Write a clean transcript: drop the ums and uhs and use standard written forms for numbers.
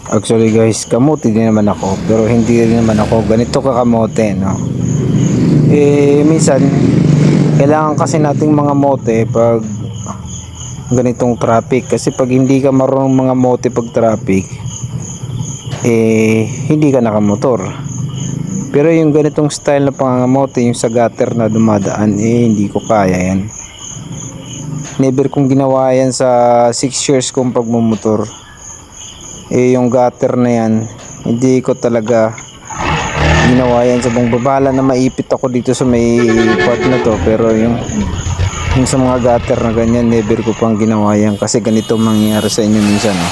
Actually guys, kamote din naman ako, pero hindi din naman ako ganito kakamote, no. Minsan kailangan kasi nating mga mote pag ganitong traffic, kasi pag hindi ka marunong mga mote pag traffic, hindi ka nakamotor. Pero yung ganitong style na pangangamote, yung sa gutter na dumadaan, hindi ko kaya yan. Never kong ginawa yan sa 6 years kong pagmumotor. Yung gutter na yan, hindi ko talaga ginawa yan. Sa buong babala na maipit ako dito sa may part na to, pero yung sa mga gutter na ganyan, never ko pang ginawa yan, kasi ganito mangyayari sa inyo minsan, no?